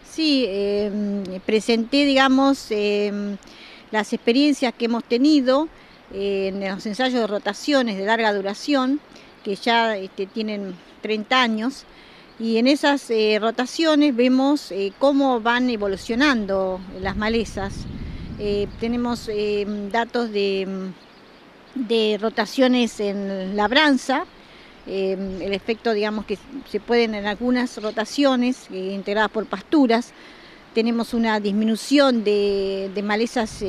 Sí, presenté, digamos, las experiencias que hemos tenido en los ensayos de rotaciones de larga duración, que ya tienen 30 años, y en esas rotaciones vemos cómo van evolucionando las malezas. Tenemos datos de rotaciones en labranza. El efecto, digamos, que se pueden en algunas rotaciones integradas por pasturas. Tenemos una disminución de malezas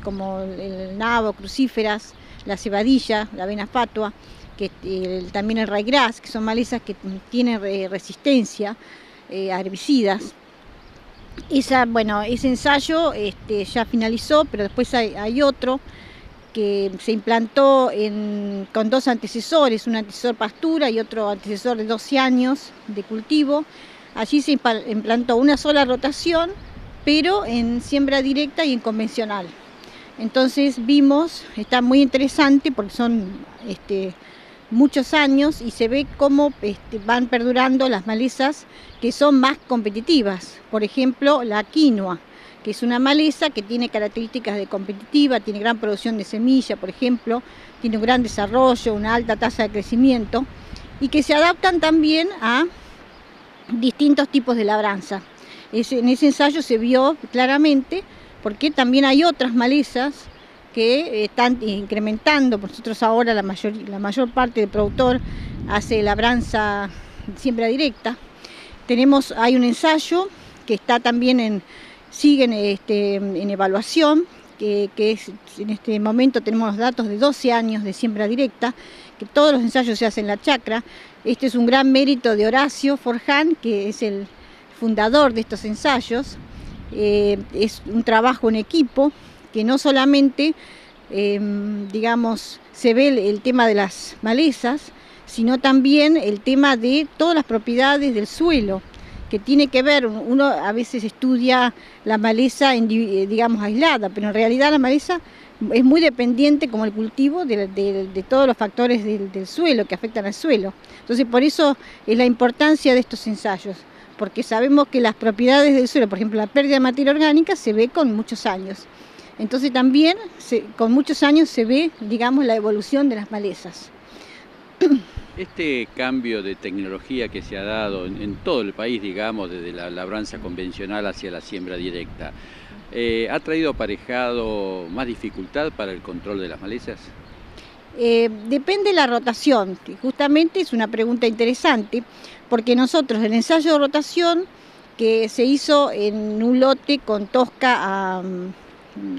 como el nabo, crucíferas, la cebadilla, la avena fatua, también el ryegrass, que son malezas que tienen resistencia a herbicidas. Ese ensayo ya finalizó, pero después hay otro que se implantó con dos antecesores, un antecesor pastura y otro antecesor de 12 años de cultivo. Allí se implantó una sola rotación, pero en siembra directa y en convencional. Entonces vimos, está muy interesante porque son muchos años y se ve cómo van perdurando las malezas que son más competitivas. Por ejemplo, la quinoa, que es una maleza que tiene características de competitiva, tiene gran producción de semilla, por ejemplo, tiene un gran desarrollo, una alta tasa de crecimiento y que se adaptan también a distintos tipos de labranza. En ese ensayo se vio claramente porque también hay otras malezas que están incrementando. Nosotros ahora la mayor parte del productor hace labranza siembra directa. Hay un ensayo que está también siguen en evaluación, que en este momento tenemos los datos de 12 años de siembra directa, que todos los ensayos se hacen en la chacra. Este es un gran mérito de Horacio Forján, que es el fundador de estos ensayos. Es un trabajo en equipo, que no solamente, digamos, se ve el tema de las malezas, sino también el tema de todas las propiedades del suelo, que tiene que ver, uno a veces estudia la maleza, digamos, aislada, pero en realidad la maleza es muy dependiente, como el cultivo, de todos los factores del suelo, que afectan al suelo. Entonces, por eso es la importancia de estos ensayos, porque sabemos que las propiedades del suelo, por ejemplo, la pérdida de materia orgánica, se ve con muchos años. Entonces también con muchos años se ve, digamos, la evolución de las malezas. Este cambio de tecnología que se ha dado en todo el país, digamos, desde la labranza convencional hacia la siembra directa, ¿ha traído aparejado más dificultad para el control de las malezas? Depende de la rotación. Justamente es una pregunta interesante, porque nosotros el ensayo de rotación que se hizo en un lote con tosca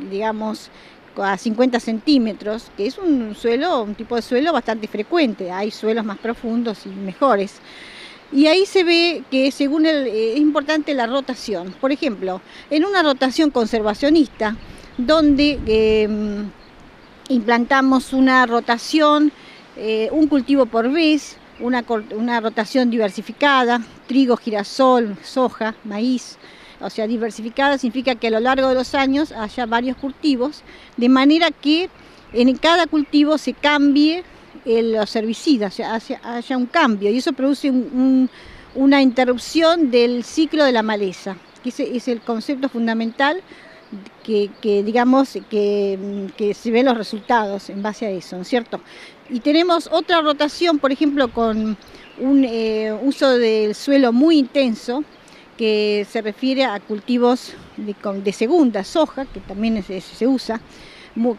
digamos, a 50 centímetros, que es un tipo de suelo bastante frecuente. Hay suelos más profundos y mejores. Y ahí se ve que es importante la rotación. Por ejemplo, en una rotación conservacionista, donde implantamos una rotación, un cultivo por vez, una rotación diversificada, trigo, girasol, soja, maíz. O sea, diversificada significa que a lo largo de los años haya varios cultivos, de manera que en cada cultivo se cambie los herbicidas, haya un cambio, y eso produce una interrupción del ciclo de la maleza, que ese es el concepto fundamental digamos, que se ven los resultados en base a eso, ¿no es cierto? Y tenemos otra rotación, por ejemplo, con un uso del suelo muy intenso, que se refiere a cultivos de segunda, soja, que también se usa,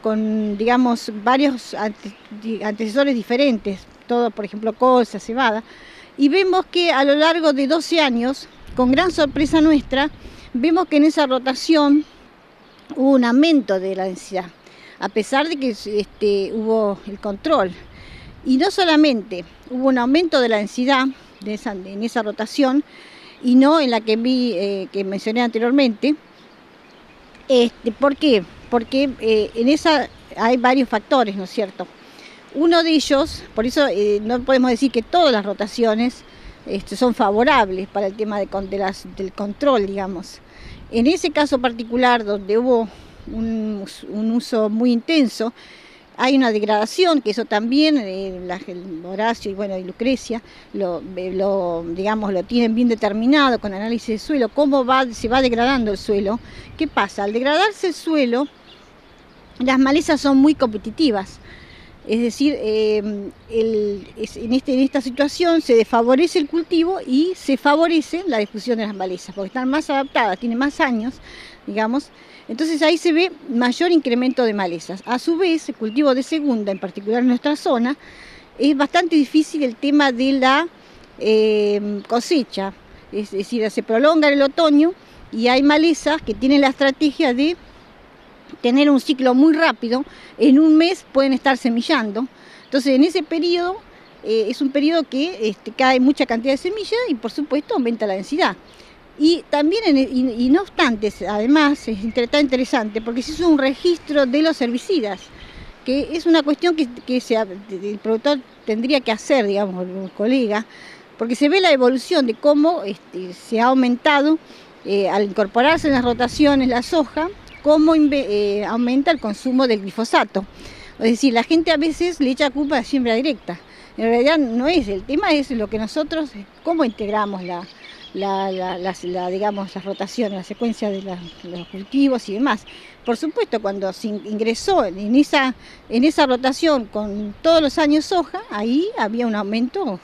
con, digamos, varios antecesores diferentes, todo, por ejemplo, colza, cebada, y vemos que a lo largo de 12 años, con gran sorpresa nuestra, vemos que en esa rotación hubo un aumento de la densidad, a pesar de que hubo el control. Y no solamente hubo un aumento de la densidad en esa rotación, y no en la que mencioné anteriormente. ¿Por qué? Porque en esa hay varios factores, ¿no es cierto? Uno de ellos, por eso no podemos decir que todas las rotaciones son favorables para el tema del control, digamos. En ese caso particular, donde hubo un uso muy intenso, Hay una degradación, que eso también Horacio y, bueno, y Lucrecia digamos, lo tienen bien determinado con análisis de suelo, cómo se va degradando el suelo. ¿Qué pasa? Al degradarse el suelo, las malezas son muy competitivas. Es decir, en esta situación se desfavorece el cultivo y se favorece la difusión de las malezas, porque están más adaptadas, tienen más años, digamos. Entonces ahí se ve mayor incremento de malezas. A su vez, el cultivo de segunda, en particular en nuestra zona, es bastante difícil el tema de la cosecha. Es decir, se prolonga el otoño y hay malezas que tienen la estrategia de tener un ciclo muy rápido. En un mes pueden estar semillando. Entonces en ese periodo es un periodo que cae mucha cantidad de semillas y por supuesto aumenta la densidad. Y también, y no obstante, además es tan interesante porque se hizo un registro de los herbicidas, que es una cuestión que el productor tendría que hacer, digamos, el colega, porque se ve la evolución de cómo se ha aumentado al incorporarse en las rotaciones la soja, cómo aumenta el consumo del glifosato. Es decir, la gente a veces le echa culpa a la siembra directa. En realidad no es, el tema es lo que nosotros, cómo integramos digamos, las rotaciones, la secuencia de los cultivos y demás. Por supuesto, cuando se ingresó en esa rotación con todos los años soja, ahí había un aumento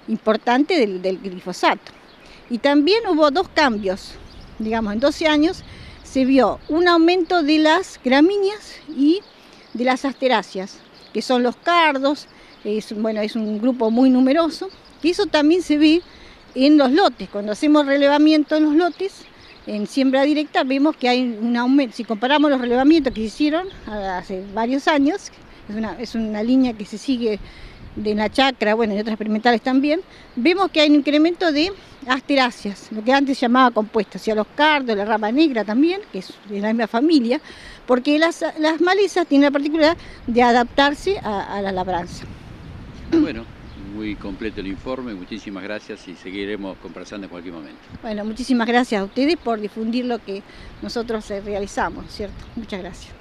importante del glifosato. Y también hubo dos cambios, digamos, en 12 años se vio un aumento de las gramíneas y de las asteráceas, que son los cardos, es un grupo muy numeroso, y eso también se ve en los lotes. Cuando hacemos relevamiento en los lotes, en siembra directa, vemos que hay un aumento. Si comparamos los relevamientos que se hicieron hace varios años, es una línea que se sigue de la chacra, bueno, y otras experimentales también, vemos que hay un incremento de asteráceas, lo que antes se llamaba compuestas, o sea, los cardos, la rama negra también, que es de la misma familia, porque las malezas tienen la particularidad de adaptarse a la labranza. Bueno, muy completo el informe, muchísimas gracias y seguiremos conversando en cualquier momento. Bueno, muchísimas gracias a ustedes por difundir lo que nosotros realizamos, ¿cierto? Muchas gracias.